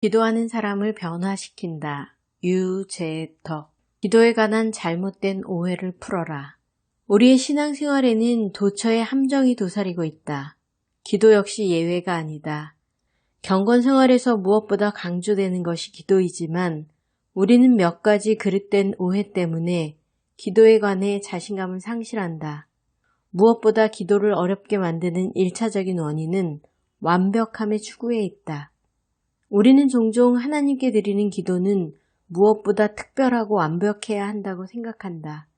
기도하는 사람을 변화시킨다. 유재덕. 기도에 관한 잘못된 오해를 풀어라. 우리의 신앙생활에는 도처에 함정이 도사리고 있다. 기도 역시 예외가 아니다. 경건생활에서 무엇보다 강조되는 것이 기도이지만 우리는 몇 가지 그릇된 오해 때문에 기도에 관해 자신감을 상실한다. 무엇보다 기도를 어렵게 만드는 1차적인 원인은 완벽함의 추구에 있다. 우리는 종종 하나님께 드리는 기도는 무엇보다 특별하고 완벽해야 한다고 생각한다.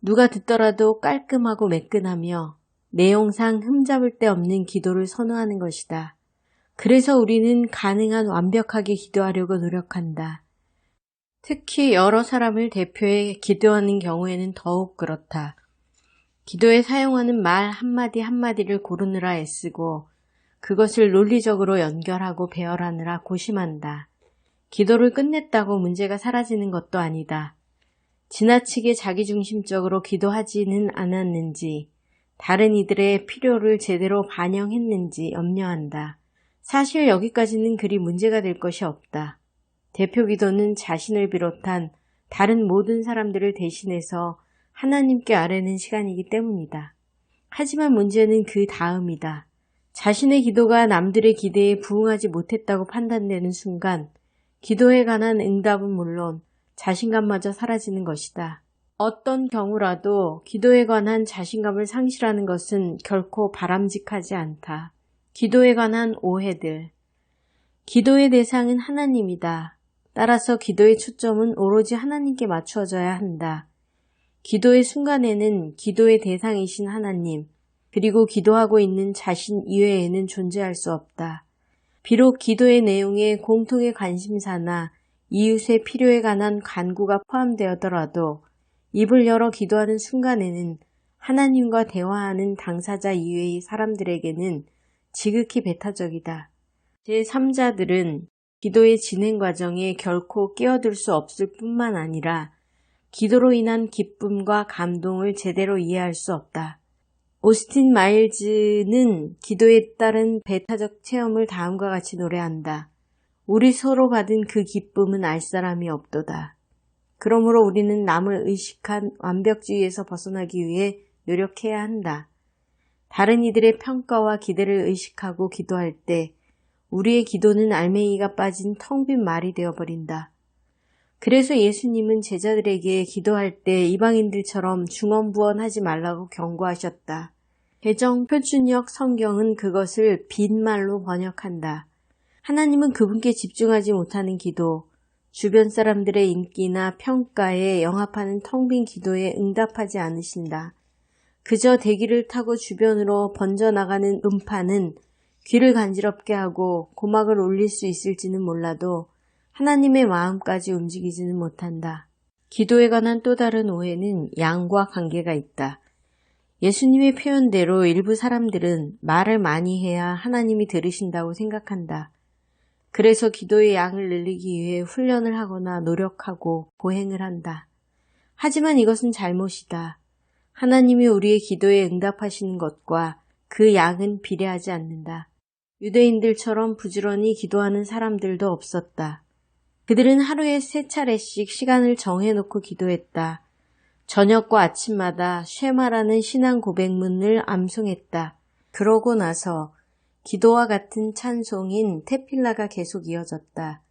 누가 듣더라도 깔끔하고 매끈하며 내용상 흠잡을 데 없는 기도를 선호하는 것이다. 그래서 우리는 가능한 완벽하게 기도하려고 노력한다. 특히 여러 사람을 대표해 기도하는 경우에는 더욱 그렇다. 기도에 사용하는 말 한마디 한마디를 고르느라 애쓰고 그것을 논리적으로 연결하고 배열하느라 고심한다. 기도를 끝냈다고 문제가 사라지는 것도 아니다. 지나치게 자기중심적으로 기도하지는 않았는지, 다른 이들의 필요를 제대로 반영했는지 염려한다. 사실 여기까지는 그리 문제가 될 것이 없다. 대표 기도는 자신을 비롯한 다른 모든 사람들을 대신해서 하나님께 아뢰는 시간이기 때문이다. 하지만 문제는 그 다음이다. 자신의 기도가 남들의 기대에 부응하지 못했다고 판단되는 순간 기도에 관한 응답은 물론 자신감마저 사라지는 것이다. 어떤 경우라도 기도에 관한 자신감을 상실하는 것은 결코 바람직하지 않다. 기도에 관한 오해들. 기도의 대상은 하나님이다. 따라서 기도의 초점은 오로지 하나님께 맞추어져야 한다. 기도의 순간에는 기도의 대상이신 하나님, 그리고 기도하고 있는 자신 이외에는 존재할 수 없다. 비록 기도의 내용에 공통의 관심사나 이웃의 필요에 관한 간구가 포함되었더라도 입을 열어 기도하는 순간에는 하나님과 대화하는 당사자 이외의 사람들에게는 지극히 배타적이다. 제3자들은 기도의 진행 과정에 결코 끼어들 수 없을 뿐만 아니라 기도로 인한 기쁨과 감동을 제대로 이해할 수 없다. 오스틴 마일즈는 기도에 따른 배타적 체험을 다음과 같이 노래한다. 우리 서로 받은 그 기쁨은 알 사람이 없도다. 그러므로 우리는 남을 의식한 완벽주의에서 벗어나기 위해 노력해야 한다. 다른 이들의 평가와 기대를 의식하고 기도할 때 우리의 기도는 알맹이가 빠진 텅 빈 말이 되어버린다. 그래서 예수님은 제자들에게 기도할 때 이방인들처럼 중언부언하지 말라고 경고하셨다. 개정 표준역 성경은 그것을 빈말로 번역한다. 하나님은 그분께 집중하지 못하는 기도, 주변 사람들의 인기나 평가에 영합하는 텅 빈 기도에 응답하지 않으신다. 그저 대기를 타고 주변으로 번져나가는 음파는 귀를 간지럽게 하고 고막을 울릴 수 있을지는 몰라도 하나님의 마음까지 움직이지는 못한다. 기도에 관한 또 다른 오해는 양과 관계가 있다. 예수님의 표현대로 일부 사람들은 말을 많이 해야 하나님이 들으신다고 생각한다. 그래서 기도의 양을 늘리기 위해 훈련을 하거나 노력하고 보행을 한다. 하지만 이것은 잘못이다. 하나님이 우리의 기도에 응답하시는 것과 그 양은 비례하지 않는다. 유대인들처럼 부지런히 기도하는 사람들도 없었다. 그들은 하루에 3차례씩 시간을 정해놓고 기도했다. 저녁과 아침마다 쉐마라는 신앙 고백문을 암송했다. 그러고 나서 기도와 같은 찬송인 테필라가 계속 이어졌다.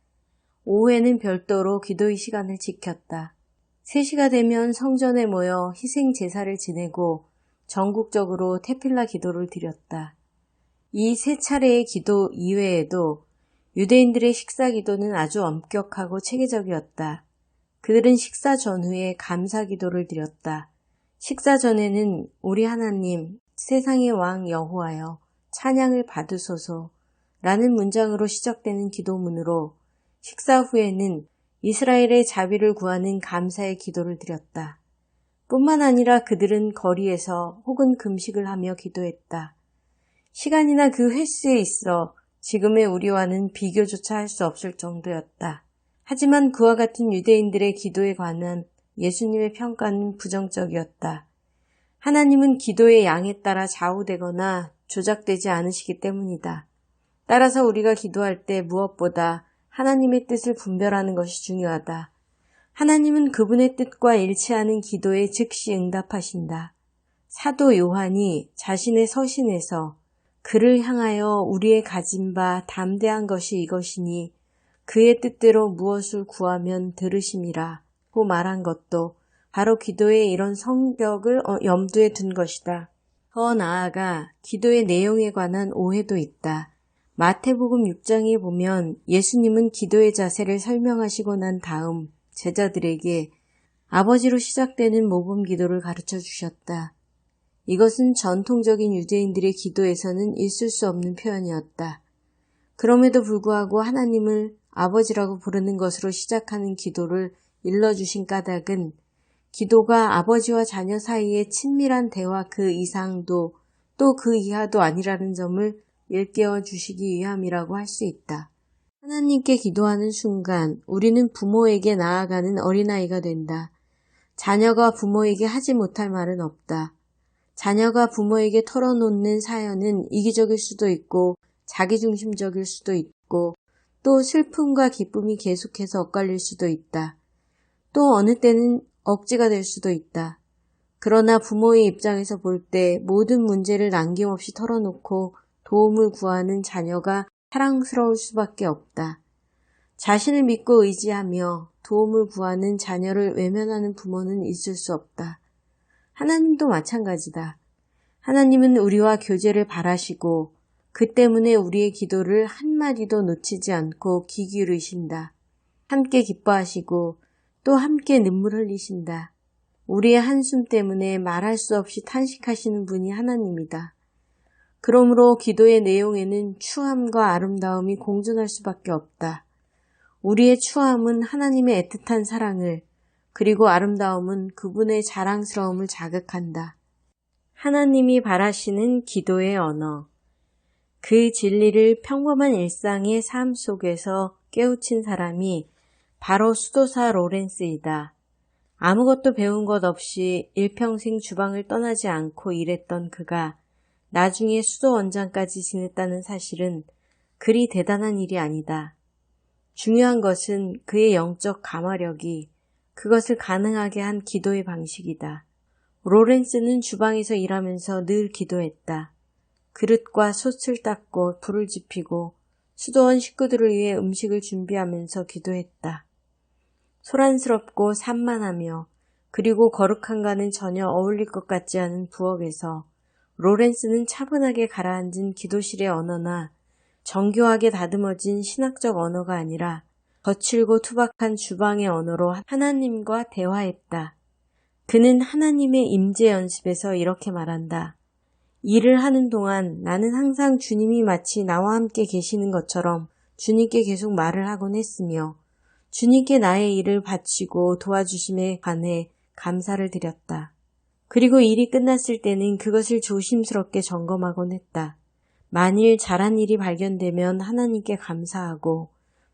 오후에는 별도로 기도의 시간을 지켰다. 3시가 되면 성전에 모여 희생 제사를 지내고 전국적으로 테필라 기도를 드렸다. 이 3차례의 기도 이외에도 유대인들의 식사 기도는 아주 엄격하고 체계적이었다. 그들은 식사 전후에 감사 기도를 드렸다. 식사 전에는 우리 하나님, 세상의 왕 여호와여, 찬양을 받으소서 라는 문장으로 시작되는 기도문으로 식사 후에는 이스라엘의 자비를 구하는 감사의 기도를 드렸다. 뿐만 아니라 그들은 거리에서 혹은 금식을 하며 기도했다. 시간이나 그 횟수에 있어 지금의 우리와는 비교조차 할 수 없을 정도였다. 하지만 그와 같은 유대인들의 기도에 관한 예수님의 평가는 부정적이었다. 하나님은 기도의 양에 따라 좌우되거나 조작되지 않으시기 때문이다. 따라서 우리가 기도할 때 무엇보다 하나님의 뜻을 분별하는 것이 중요하다. 하나님은 그분의 뜻과 일치하는 기도에 즉시 응답하신다. 사도 요한이 자신의 서신에서 그를 향하여 우리의 가진 바 담대한 것이 이것이니 그의 뜻대로 무엇을 구하면 들으심이라 고 말한 것도 바로 기도의 이런 성격을 염두에 둔 것이다. 더 나아가 기도의 내용에 관한 오해도 있다. 마태복음 6장에 보면 예수님은 기도의 자세를 설명하시고 난 다음 제자들에게 아버지로 시작되는 모범 기도를 가르쳐 주셨다. 이것은 전통적인 유대인들의 기도에서는 있을 수 없는 표현이었다. 그럼에도 불구하고 하나님을 아버지라고 부르는 것으로 시작하는 기도를 일러주신 까닭은 기도가 아버지와 자녀 사이의 친밀한 대화 그 이상도 또 그 이하도 아니라는 점을 일깨워 주시기 위함이라고 할 수 있다. 하나님께 기도하는 순간 우리는 부모에게 나아가는 어린아이가 된다. 자녀가 부모에게 하지 못할 말은 없다. 자녀가 부모에게 털어놓는 사연은 이기적일 수도 있고 자기중심적일 수도 있고 또 슬픔과 기쁨이 계속해서 엇갈릴 수도 있다. 또 어느 때는 억지가 될 수도 있다. 그러나 부모의 입장에서 볼 때 모든 문제를 남김없이 털어놓고 도움을 구하는 자녀가 사랑스러울 수밖에 없다. 자신을 믿고 의지하며 도움을 구하는 자녀를 외면하는 부모는 있을 수 없다. 하나님도 마찬가지다. 하나님은 우리와 교제를 바라시고 그 때문에 우리의 기도를 한마디도 놓치지 않고 귀 기울이신다. 함께 기뻐하시고 또 함께 눈물 흘리신다. 우리의 한숨 때문에 말할 수 없이 탄식하시는 분이 하나님이다. 그러므로 기도의 내용에는 추함과 아름다움이 공존할 수밖에 없다. 우리의 추함은 하나님의 애틋한 사랑을, 그리고 아름다움은 그분의 자랑스러움을 자극한다. 하나님이 바라시는 기도의 언어. 그 진리를 평범한 일상의 삶 속에서 깨우친 사람이 바로 수도사 로렌스이다. 아무것도 배운 것 없이 일평생 주방을 떠나지 않고 일했던 그가 나중에 수도원장까지 지냈다는 사실은 그리 대단한 일이 아니다. 중요한 것은 그의 영적 감화력이 그것을 가능하게 한 기도의 방식이다. 로렌스는 주방에서 일하면서 늘 기도했다. 그릇과 솥을 닦고 불을 지피고 수도원 식구들을 위해 음식을 준비하면서 기도했다. 소란스럽고 산만하며 그리고 거룩한가는 전혀 어울릴 것 같지 않은 부엌에서 로렌스는 차분하게 가라앉은 기도실의 언어나 정교하게 다듬어진 신학적 언어가 아니라 거칠고 투박한 주방의 언어로 하나님과 대화했다. 그는 하나님의 임재 연습에서 이렇게 말한다. 일을 하는 동안 나는 항상 주님이 마치 나와 함께 계시는 것처럼 주님께 계속 말을 하곤 했으며 주님께 나의 일을 바치고 도와주심에 관해 감사를 드렸다. 그리고 일이 끝났을 때는 그것을 조심스럽게 점검하곤 했다. 만일 잘한 일이 발견되면 하나님께 감사하고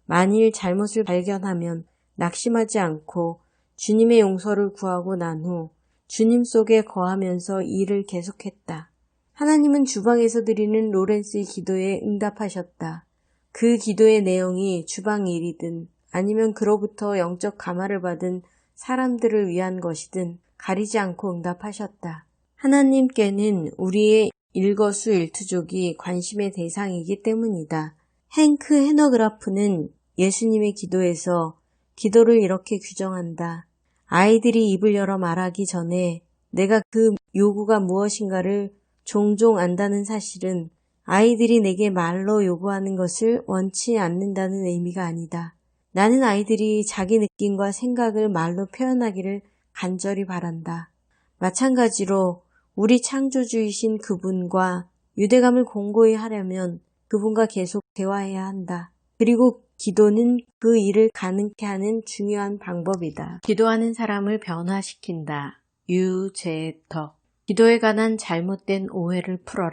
만일 잘못을 발견하면 낙심하지 않고 주님의 용서를 구하고 난 후 주님 속에 거하면서 일을 계속했다. 하나님은 주방에서 드리는 로렌스의 기도에 응답하셨다. 그 기도의 내용이 주방 일이든 아니면 그로부터 영적 감화를 받은 사람들을 위한 것이든 가리지 않고 응답하셨다. 하나님께는 우리의 일거수일투족이 관심의 대상이기 때문이다. 행크 헤너그라프는 예수님의 기도에서 기도를 이렇게 규정한다. 아이들이 입을 열어 말하기 전에 내가 그 요구가 무엇인가를 종종 안다는 사실은 아이들이 내게 말로 요구하는 것을 원치 않는다는 의미가 아니다. 나는 아이들이 자기 느낌과 생각을 말로 표현하기를 간절히 바란다. 마찬가지로 우리 창조주이신 그분과 유대감을 공고히 하려면 그분과 계속 대화해야 한다. 그리고 기도는 그 일을 가능케 하는 중요한 방법이다. 기도하는 사람을 변화시킨다. 유재덕. 기도에 관한 잘못된 오해를 풀어라.